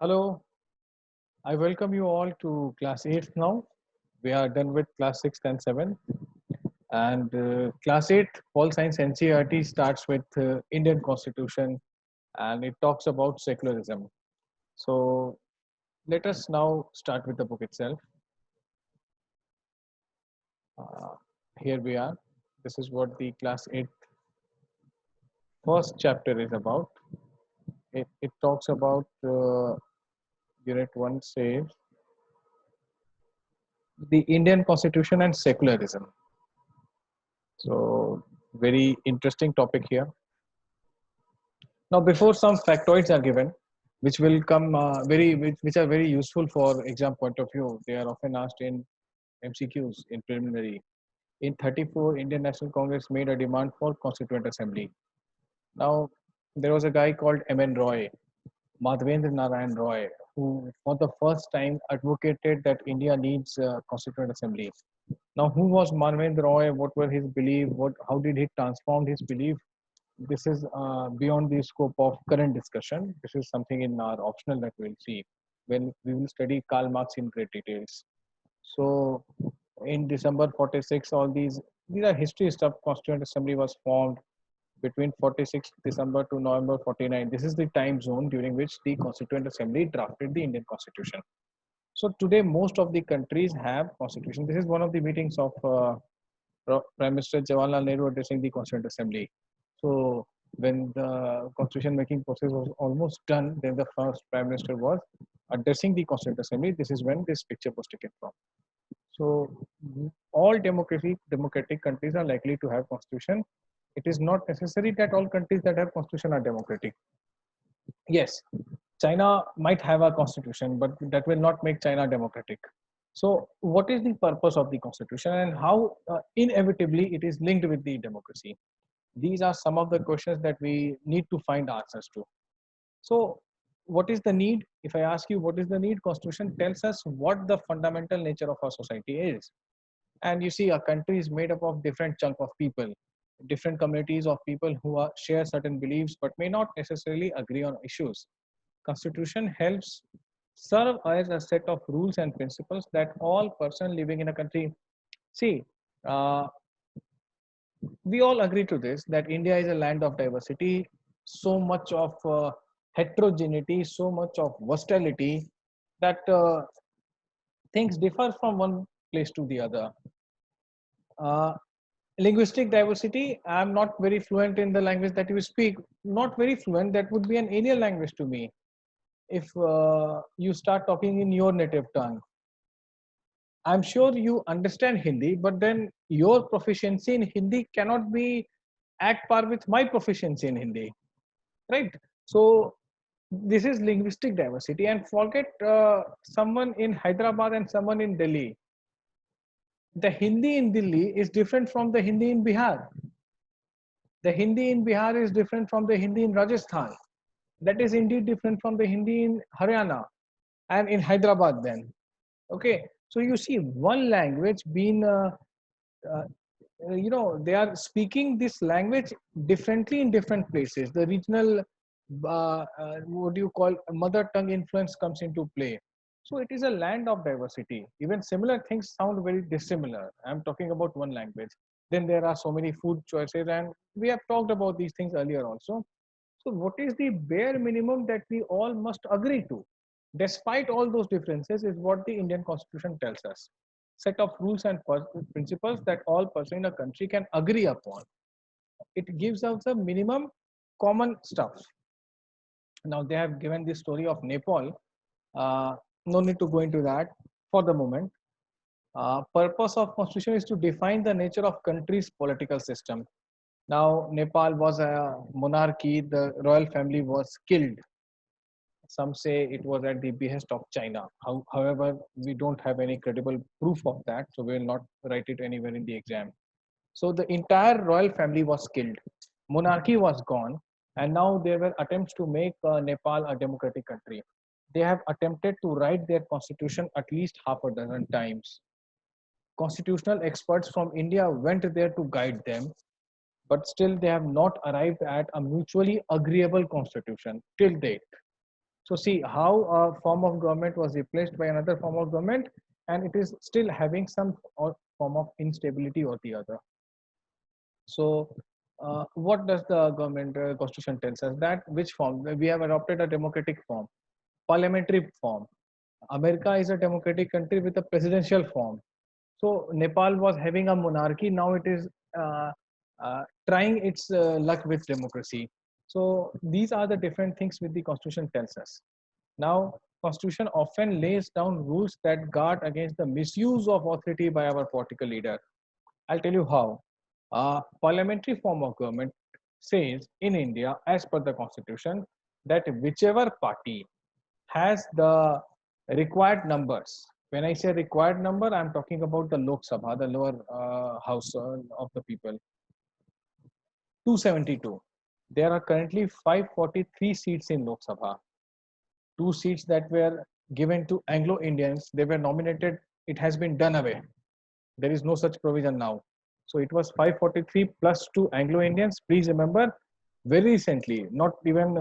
Hello, I welcome you all to class 8 now. We are done with class 6 and 7. And class 8, Pol Science NCERT starts with Indian Constitution and it talks about secularism. So let us now start with the book itself. Uh, Here we are. This is what the class 8 first chapter is about. It talks about unit 1 says the Indian Constitution and secularism. So very interesting topic here. Now, before some factoids are given, which will come which are very useful for exam point of view. They are often asked in MCQs in preliminary. In 34, Indian National Congress made a demand for Constituent Assembly. Now, there was a guy called M.N. Roy, Madhavendra Narayan Roy, who for the first time advocated that India needs a Constituent Assembly. Now, who was Madhavendra Roy? What were his beliefs? How did he transform his belief? This is beyond the scope of current discussion. This is something in our optional that we'll see when we will study Karl Marx in great details. So in December 46, all these are history stuff. Constituent Assembly was formed between 46 December to November 49. This is the time zone during which the Constituent Assembly drafted the Indian Constitution. So today, most of the countries have constitution. This is one of the meetings of Prime Minister Jawaharlal Nehru addressing the Constituent Assembly. So when the constitution making process was almost done, then the first Prime Minister was addressing the Constituent Assembly. This is when this picture was taken from. So all democratic countries are likely to have constitution. It is not necessary that all countries that have constitution are democratic. Yes, China might have a constitution, but that will not make China democratic. So, what is the purpose of the constitution and how inevitably it is linked with the democracy? These are some of the questions that we need to find answers to. So, what is the need? If I ask you what is the need, constitution tells us what the fundamental nature of our society is. And you see, a country is made up of different chunk of people, different communities of people who share certain beliefs but may not necessarily agree on issues. Constitution helps serve as a set of rules and principles that all person living in a country see. Uh, we all agree to this that India is a land of diversity, so much of heterogeneity, so much of versatility that things differ from one place to the other. Uh, Linguistic diversity, I'm not very fluent in the language that you speak, not very fluent, that would be an alien language to me. If you start talking in your native tongue, I'm sure you understand Hindi, but then your proficiency in Hindi cannot be at par with my proficiency in Hindi, right? So this is linguistic diversity. And forget someone in Hyderabad and someone in Delhi. The Hindi in Delhi is different from the Hindi in Bihar. The Hindi in Bihar is different from the Hindi in Rajasthan. That is indeed different from the Hindi in Haryana and in Hyderabad then. Okay, so you see one language being, uh, they are speaking this language differently in different places. The regional, what do you call, mother tongue influence comes into play. So it is a land of diversity. Even similar things sound very dissimilar. I'm talking about one language. Then there are so many food choices, and we have talked about these things earlier also. So, what is the bare minimum that we all must agree to, despite all those differences, is what the Indian Constitution tells us. Set of rules and principles that all persons in a country can agree upon. It gives us a minimum common stuff. Now, they have given the story of Nepal. No need to go into that for the moment. Purpose of constitution is to define the nature of country's political system. Now, Nepal was a monarchy. The royal family was killed. Some say it was at the behest of China. However, we don't have any credible proof of that, so we will not write it anywhere in the exam. So the entire royal family was killed. Monarchy was gone, and now there were attempts to make Nepal a democratic country. They have attempted to write their constitution at least half a dozen times. Constitutional experts from India went there to guide them, but still they have not arrived at a mutually agreeable constitution till date. So see how a form of government was replaced by another form of government, and it is still having some form of instability or the other. So, what does the government constitution tells us? That which form we have adopted a democratic form, parliamentary form. America is a democratic country with a presidential form. So Nepal was having a monarchy. Now it is trying its luck with democracy. So these are the different things which the constitution tells us. Now, constitution often lays down rules that guard against the misuse of authority by our political leader. I'll tell you how. A parliamentary form of government says in India, as per the constitution, that whichever party has the required numbers. When I say required number, I'm talking about the Lok Sabha, the lower house of the people. 272. There are currently 543 seats in Lok Sabha. Two seats that were given to Anglo Indians, they were nominated, it has been done away. There is no such provision now. So it was 543 plus two Anglo Indians. Please remember, very recently, not even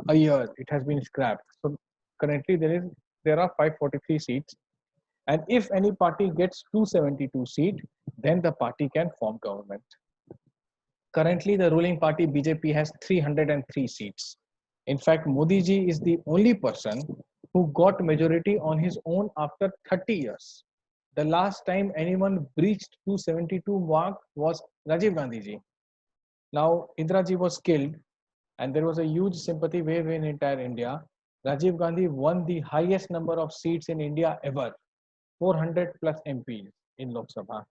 a year, it has been scrapped. So currently there are 543 seats, and if any party gets 272 seat, then the party can form government. Currently, the ruling party BJP has 303 seats. In fact, Modi ji is the only person who got majority on his own after 30 years. The last time anyone breached 272 mark was Rajiv Gandhi ji. Now, Indira ji was killed, and there was a huge sympathy wave in entire India. Rajiv Gandhi won the highest number of seats in India ever, 400 plus MPs in Lok Sabha.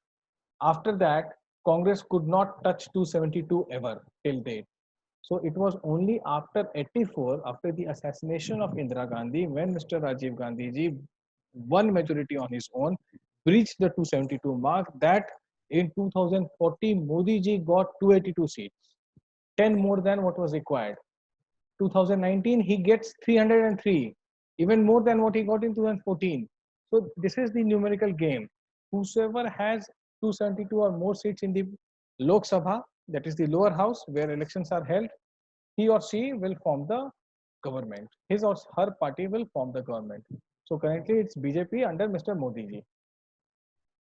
After that, Congress could not touch 272 ever till date. So it was only after 84, after the assassination of Indira Gandhi, when Mr. Rajiv Gandhi ji won majority on his own, breached the 272 mark, that in 2014, Modi ji got 282 seats, 10 more than what was required. 2019, he gets 303, even more than what he got in 2014. So this is the numerical game. Whosoever has 272 or more seats in the Lok Sabha, that is the lower house where elections are held, he or she will form the government. His or her party will form the government. So currently it's BJP under Mr. Modi ji.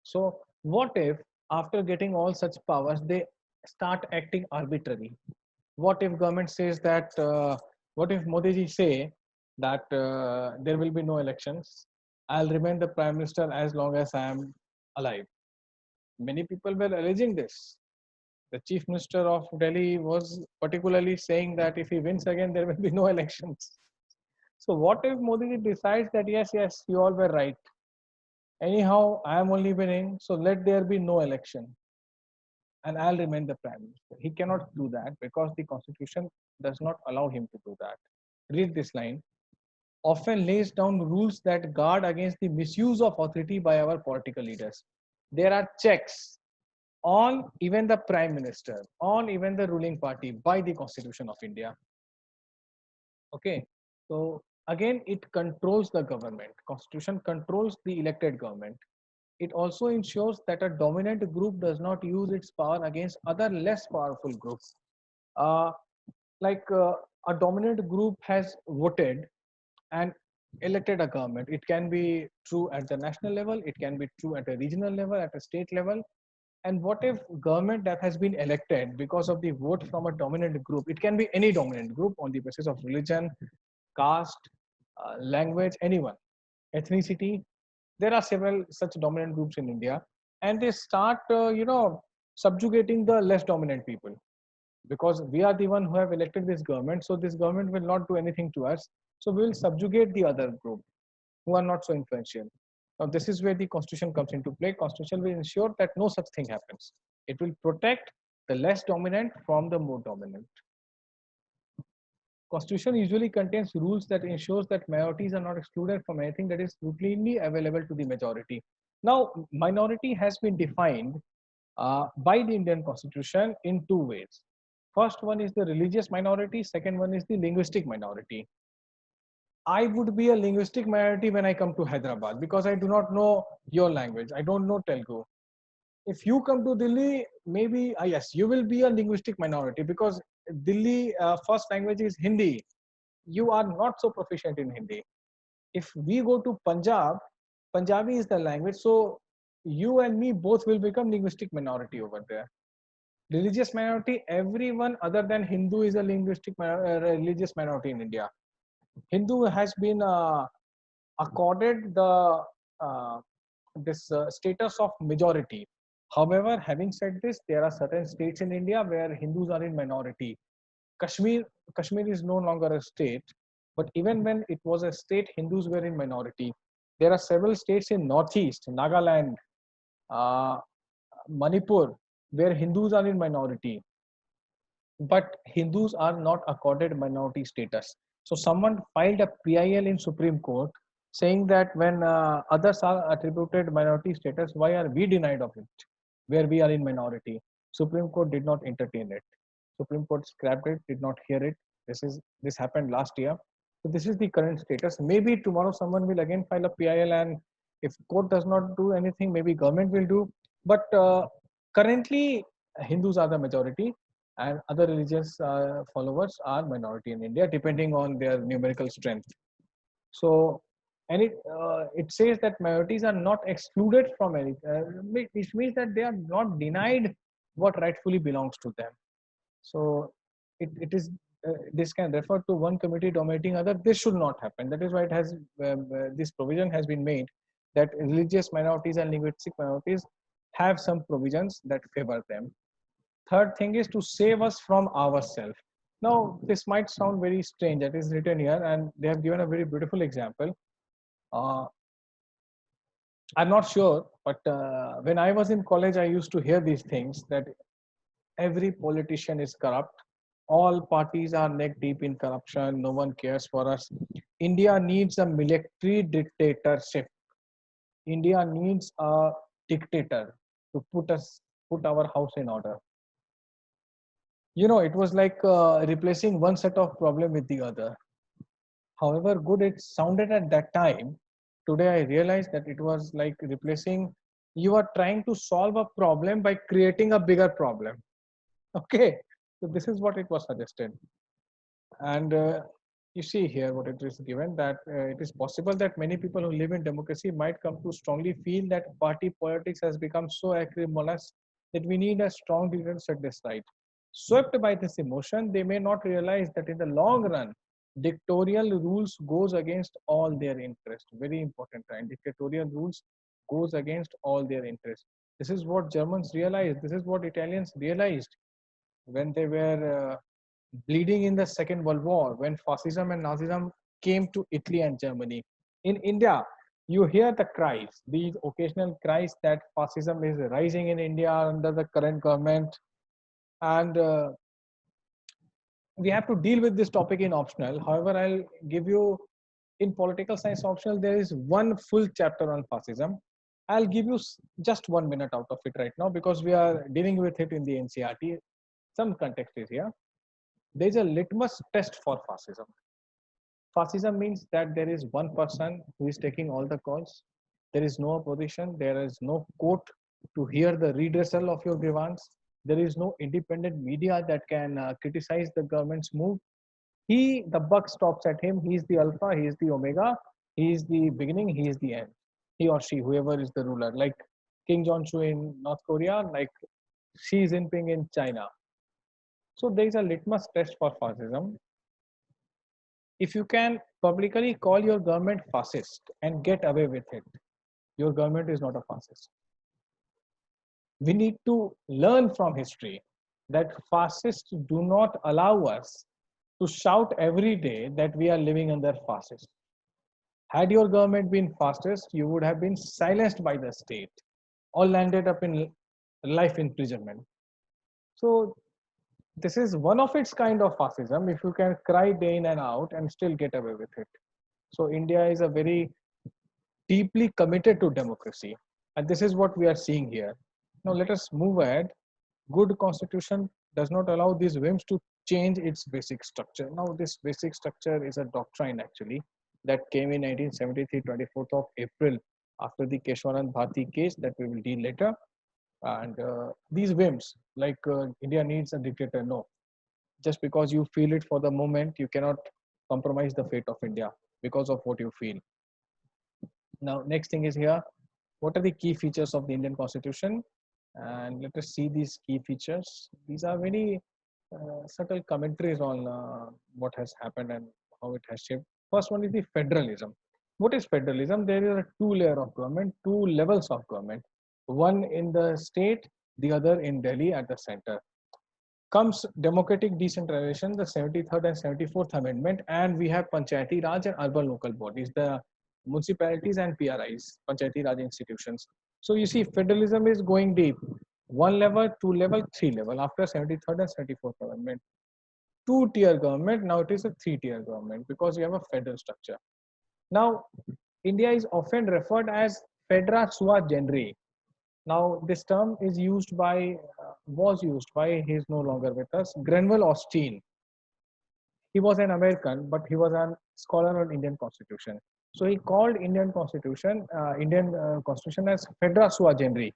So what if after getting all such powers, they start acting arbitrary? What if government says that, what if Modi ji say that there will be no elections? I'll remain the prime minister as long as I am alive. Many people were alleging this. The chief minister of Delhi was particularly saying that if he wins again, there will be no elections. So what if Modi ji decides that yes, you all were right. Anyhow, I am only winning, so let there be no election, and I'll remain the prime minister. He cannot do that because the constitution does not allow him to do that. Read this line. Often lays down rules that guard against the misuse of authority by our political leaders. There are checks on even the prime minister, on even the ruling party by the Constitution of India. Okay, so again, it controls the government. Constitution controls the elected government. It also ensures that a dominant group does not use its power against other less powerful groups. Uh, like a dominant group has voted and elected a government. It can be true at the national level, it can be true at a regional level, at a state level. And what if government that has been elected because of the vote from a dominant group, it can be any dominant group on the basis of religion, caste, language, anyone, ethnicity. There are several such dominant groups in India, and they start, subjugating the less dominant people, because we are the one who have elected this government. So this government will not do anything to us. So we will subjugate the other group who are not so influential. Now this is where the constitution comes into play. Constitution will ensure that no such thing happens. It will protect the less dominant from the more dominant. Constitution usually contains rules that ensures that minorities are not excluded from anything that is routinely available to the majority. Now, minority has been defined by the Indian Constitution in two ways. First one is the religious minority. Second one is the linguistic minority. I would be a linguistic minority when I come to Hyderabad because I do not know your language. I don't know Telugu. If you come to Delhi, maybe, yes, you will be a linguistic minority because Delhi first language is Hindi. you are not so proficient in Hindi. If we go to Punjab, Punjabi is the language, so you and me both will become linguistic minority over there. Religious minority, everyone other than Hindu is a religious minority in India. Hindu has been accorded the uh, this status of majority. However, having said this, there are certain states in India where Hindus are in minority. Kashmir, Kashmir is no longer a state, but even when it was a state, Hindus were in minority. There are several states in Northeast, Nagaland, uh, Manipur, where Hindus are in minority, but Hindus are not accorded minority status. So someone filed a PIL in Supreme Court saying that when others are attributed minority status, why are we denied of it, where we are in minority? Supreme Court did not entertain it. Supreme Court scrapped it, did not hear it. This happened last year. So this is the current status. Maybe tomorrow someone will again file a PIL, and if court does not do anything, maybe government will do. But currently, Hindus are the majority, and other religious followers are minority in India, depending on their numerical strength. So, and it says that minorities are not excluded from any, which means that they are not denied what rightfully belongs to them. So it is this can refer to one committee dominating other. This should not happen. That is why it has this provision has been made that religious minorities and linguistic minorities have some provisions that favor them. Third thing is to save us from ourselves. Now this might sound very strange. That is written here, and they have given a very beautiful example. Uh, I'm not sure, but when I was in college, I used to hear these things that every politician is corrupt. All parties are neck deep in corruption. No one cares for us. India needs a military dictatorship. India needs a dictator to put our house in order. It was like replacing one set of problem with the other. However good it sounded at that time, today I realized that it was like replacing. You are trying to solve a problem by creating a bigger problem. Okay, so this is what it was suggested. And you see here what it is given, that it is possible that many people who live in democracy might come to strongly feel that party politics has become so acrimonious that we need a strong leader to set this right. Swept by this emotion, they may not realize that in the long run, dictatorial rules goes against all their interest. Very important, right? Dictatorial rules goes against all their interest. This is what Germans realized. This is what Italians realized when they were bleeding in the Second World War, when fascism and Nazism came to Italy and Germany. In India, you hear the cries, these occasional cries that fascism is rising in India under the current government. And we have to deal with this topic in optional. However, I'll give you in political science optional, there is one full chapter on fascism. I'll give you just 1 minute out of it right now because we are dealing with it in the NCERT. Some context is here. There is a litmus test for fascism. Fascism means that there is one person who is taking all the calls. There is no opposition. There is no court to hear the redressal of your grievance. There is no independent media that can criticize the government's move. The buck stops at him. He is the alpha. He is the omega. He is the beginning. He is the end. He or she, whoever is the ruler, like King Jong-un in North Korea, like Xi Jinping in China. So there is a litmus test for fascism. If you can publicly call your government fascist and get away with it, your government is not a fascist. We need to learn from history that fascists do not allow us to shout every day that we are living under fascist. Had your government been fascist, you would have been silenced by the state or landed up in life imprisonment. So this is one of its kind of fascism if you can cry day in and out and still get away with it. So India is a very deeply committed to democracy, and this is what we are seeing here. Now let us move ahead. Good constitution does not allow these whims to change its basic structure. Now this basic structure is a doctrine actually that came in 1973, 24th of April, after the Keshwanan Bharti case that we will deal later. And these whims, like India needs a dictator, no. Just because you feel it for the moment, you cannot compromise the fate of India because of what you feel. Now, next thing is here. What are the key features of the Indian Constitution? And let us see these key features. These are very subtle commentaries on what has happened and how it has shaped. First one is the federalism. What is federalism? There is a two layer of government, two levels of government, one in the state, the other in Delhi at the center. Comes democratic decentralization, the 73rd and 74th Amendment, and we have Panchayati Raj and urban local bodies, the municipalities and PRIs, Panchayati Raj institutions. So you see, federalism is going deep. One level, two level, three level after 73rd and 74th Amendment. Two-tier government, now it is a three-tier government because you have a federal structure. Now, India is often referred as Federa Sua Generi. Now, this term is used by, was used by, he is no longer with us, Grenville Austin. He was an American, but he was a scholar on Indian Constitution. So he called Indian Constitution, Constitution as Federa Sua Generi.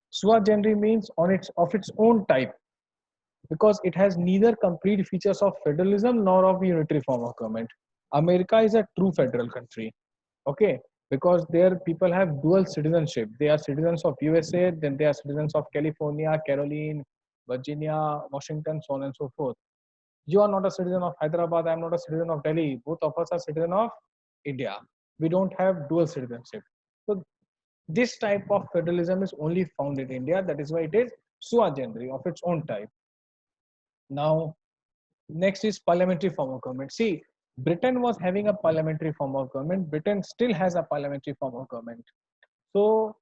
Sua Generi means of its own type, because it has neither complete features of federalism nor of unitary form of government. America is a true federal country, okay, because their people have dual citizenship. They are citizens of USA, then they are citizens of California, Caroline, Virginia, Washington, so on and so forth. You are not a citizen of Hyderabad, I am not a citizen of Delhi. Both of us are citizen of India. We don't have dual citizenship. So this type of federalism is only found in India. That is why it is sua generi, of its own type. Now, next is parliamentary form of government. See, Britain was having a parliamentary form of government. Britain still has a parliamentary form of government. So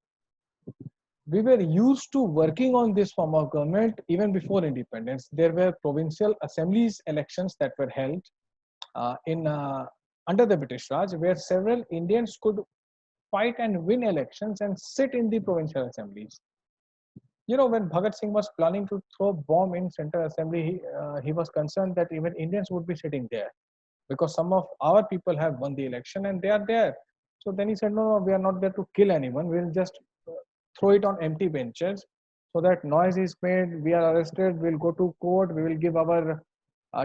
we were used to working on this form of government even before independence. There were provincial assemblies elections that were held under the British Raj, where several Indians could fight and win elections and sit in the provincial assemblies. You know, when Bhagat Singh was planning to throw a bomb in Central Assembly, he was concerned that even Indians would be sitting there because some of our people have won the election and they are there. So then he said, no, we are not there to kill anyone. We'll just throw it on empty benches so that noise is made. We are arrested. We'll go to court. We will give our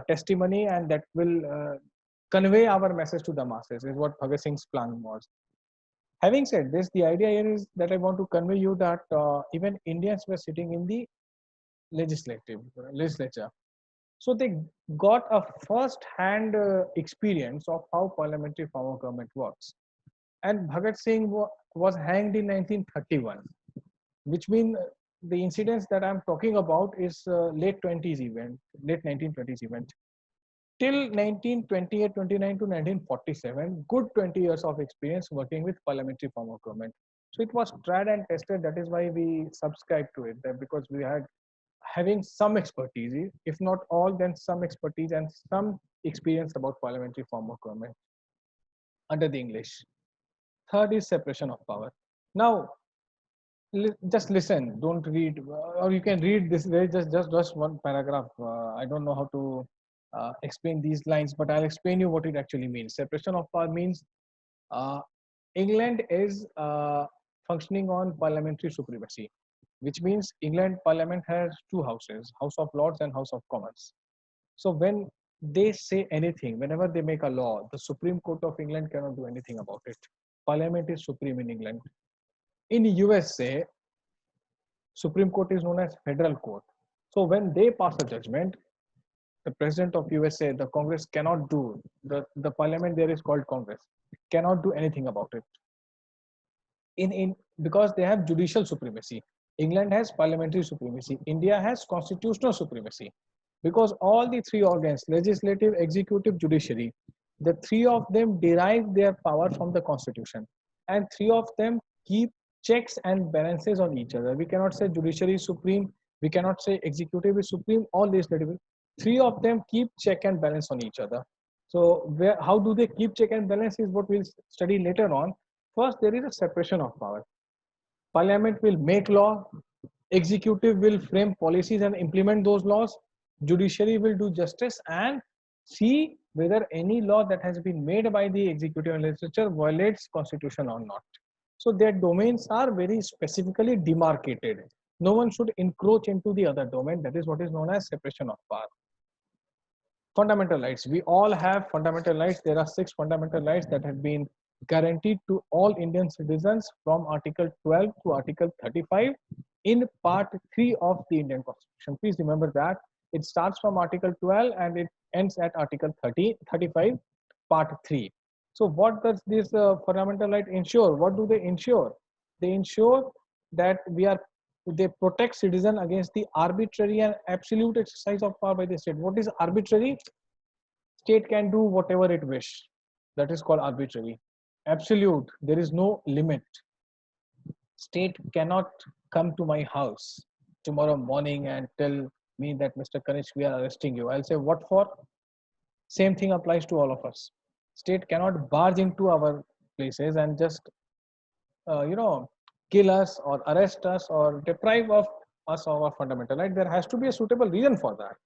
testimony, and that will convey our message to the masses, is what Bhagat Singh's plan was. Having said this, the idea here is that I want to convey you that even Indians were sitting in the legislature. So they got a first-hand experience of how parliamentary form of government works. And Bhagat Singh was hanged in 1931, which means the incidents that I'm talking about is late 1920s event. Till 1928, 29 to 1947, good 20 years of experience working with parliamentary form of government. So it was tried and tested. That is why we subscribed to it, because we had having some expertise, if not all, then some expertise and some experience about parliamentary form of government under the English. Third is separation of power. Now, just listen, don't read, or you can read this. There is just one paragraph. I don't know how to explain these lines, but I'll explain you what it actually means. Separation of power means England is functioning on parliamentary supremacy, which means England Parliament has two houses, House of Lords and House of Commons. So when they say anything, whenever they make a law, the Supreme Court of England cannot do anything about it. Parliament is supreme in England. In USA, Supreme Court is known as Federal Court. So when they pass a judgment, the President of USA, the Congress cannot do, the Parliament there is called Congress, cannot do anything about it. Because they have judicial supremacy. England has parliamentary supremacy. India has constitutional supremacy. Because all the three organs, legislative, executive, judiciary, the three of them derive their power from the constitution. And three of them keep checks and balances on each other. We cannot say judiciary is supreme. We cannot say executive is supreme or legislative. Three of them keep check and balance on each other. So how do they keep check and balance is what we'll study later on. First, there is a separation of power. Parliament will make law, executive will frame policies and implement those laws, judiciary will do justice and see whether any law that has been made by the executive and legislature violates constitution or not. So their domains are very specifically demarcated. No one should encroach into the other domain. That is what is known as separation of power. fundamental rights. We all have fundamental rights. There are 6 fundamental rights that have been guaranteed to all Indian citizens from Article 12 to Article 35 in Part 3 of the Indian Constitution. Please remember that it starts from Article 12 and it ends at Article 35, Part 3. So what does this fundamental right ensure? What do they ensure? They ensure that they protect citizen against the arbitrary and absolute exercise of power by the state. What is arbitrary? State can do whatever it wish. That is called arbitrary. Absolute, there is no limit. State cannot come to my house tomorrow morning and tell me that Mr. Kanish, we are arresting you. I'll say, what for? Same thing applies to all of us. State cannot barge into our places and just, kill us or arrest us or deprive of us of our fundamental right. There has to be a suitable reason for that.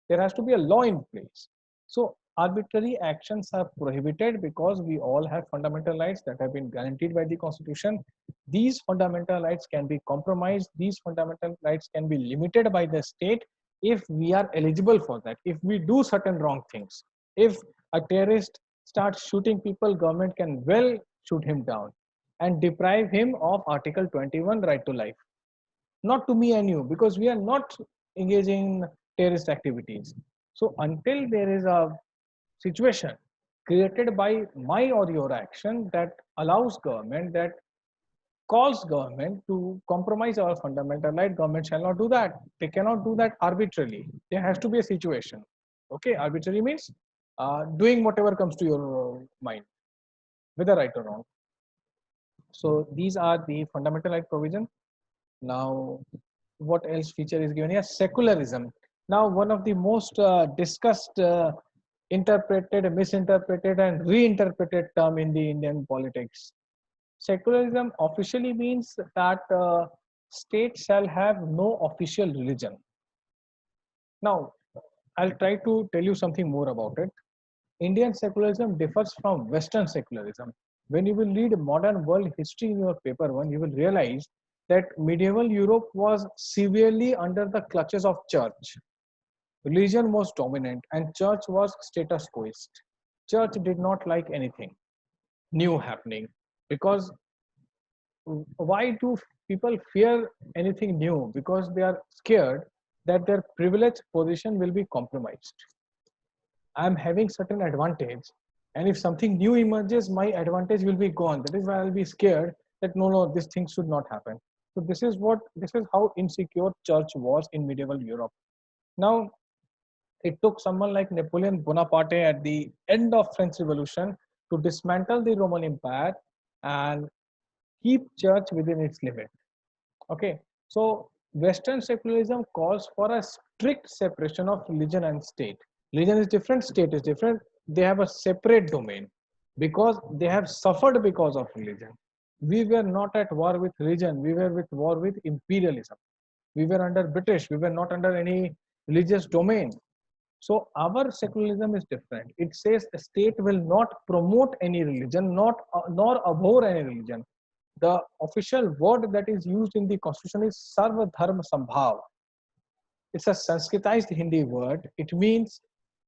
There has to be a law in place. So arbitrary actions are prohibited because we all have fundamental rights that have been guaranteed by the Constitution. These fundamental rights can be compromised. These fundamental rights can be limited by the state if we are eligible for that. If we do certain wrong things, if a terrorist starts shooting people, government can well shoot him down and deprive him of Article 21 right to life. Not to me and you, because we are not engaging in terrorist activities. So until there is a situation created by my or your action that allows government, that calls government to compromise our fundamental right, government shall not do that. They cannot do that arbitrarily. There has to be a situation. Okay, arbitrary means doing whatever comes to your mind, whether right or wrong. So these are the fundamental right provision. Now, what else feature is given here? Secularism. Now, one of the most discussed, interpreted, misinterpreted, and reinterpreted term in the Indian politics. Secularism officially means that state shall have no official religion. Now, I'll try to tell you something more about it. Indian secularism differs from Western secularism. When you will read modern world history in your paper one, you will realize that medieval Europe was severely under the clutches of church. Religion was dominant and church was status quoist. Church did not like anything new happening because why do people fear anything new? Because they are scared that their privileged position will be compromised. I am having certain advantage, and if something new emerges, my advantage will be gone. That is why I'll be scared that no, this thing should not happen. So this is how insecure church was in medieval Europe. Now, it took someone like Napoleon Bonaparte at the end of French Revolution to dismantle the Roman Empire and keep church within its limit. Okay, so Western secularism calls for a strict separation of religion and state. Religion is different, state is different. They have a separate domain because they have suffered because of religion. We were not at war with religion, we were at war with imperialism. We were under British, we were not under any religious domain. So our secularism is different. It says the state will not promote any religion, nor abhor any religion. The official word that is used in the constitution is Sarva Dharma Sambhav. It's a Sanskritized Hindi word. It means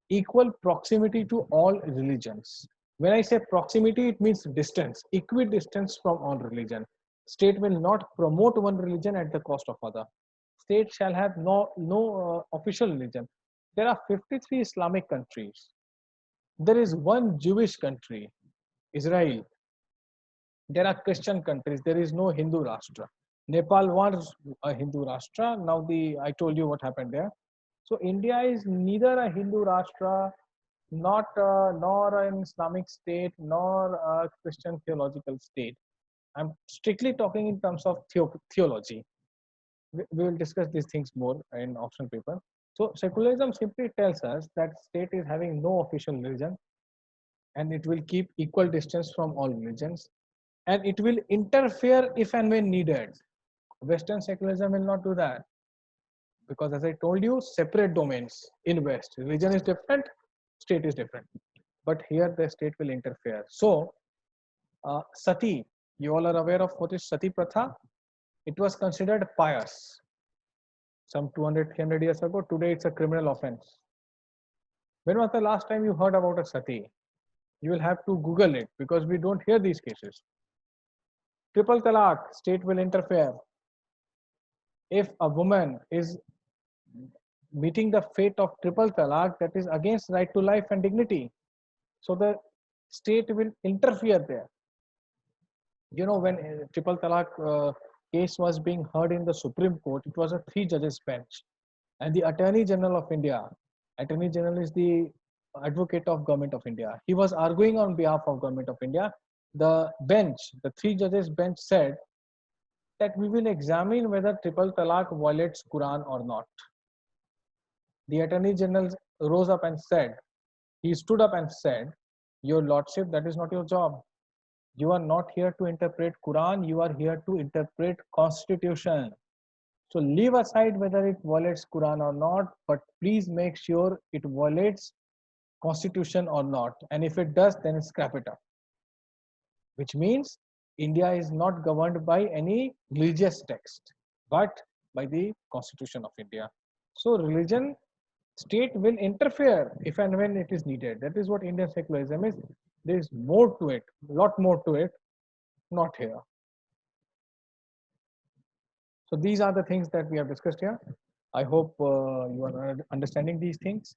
equal proximity to all religions. When I say proximity, it means distance, equidistance from all religion. State will not promote one religion at the cost of other. State shall have no official religion. There are 53 Islamic countries. There is one Jewish country, Israel. There are Christian countries. There is no Hindu Rashtra. Nepal was a Hindu Rashtra. Now I told you what happened there. So India is neither a Hindu Rashtra, nor an Islamic state, nor a Christian theological state. I'm strictly talking in terms of theology. We will discuss these things more in option paper. So secularism simply tells us that state is having no official religion and it will keep equal distance from all religions and it will interfere if and when needed. Western secularism will not do that because as I told you, separate domains in West. Religion is different, state is different. But here the state will interfere. So Sati, you all are aware of what is Sati Pratha? It was considered pious some 200, 300 years ago. Today it's a criminal offense. When was the last time you heard about a sati? You will have to Google it because we don't hear these cases. Triple talaq, state will interfere. If a woman is meeting the fate of triple talaq, that is against right to life and dignity. So the state will interfere there. You know, when triple talaq case was being heard in the Supreme Court, it was a 3 judges bench, and the Attorney General of India, Attorney General is the advocate of Government of India. He was arguing on behalf of Government of India. The bench, the 3 judges bench said that we will examine whether triple talaq violates Quran or not. The Attorney General rose up and said, he stood up and said, Your Lordship, that is not your job. You are not here to interpret Quran, you are here to interpret Constitution. So leave aside whether it violates Quran or not, but please make sure it violates Constitution or not. And if it does, then scrap it up. Which means India is not governed by any religious text, but by the Constitution of India. So religion, state will interfere if and when it is needed. That is what Indian secularism is. There is more to it, a lot more to it, not here. So these are the things that we have discussed here. I hope you are understanding these things.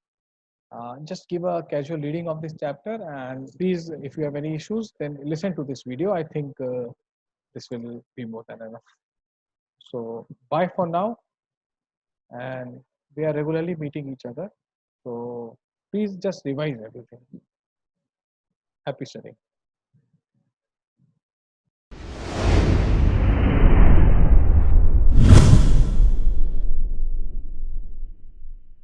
Just give a casual reading of this chapter, and please, if you have any issues, then listen to this video. I think this will be more than enough. So bye for now, and we are regularly meeting each other. So please just revise everything. Happy studying.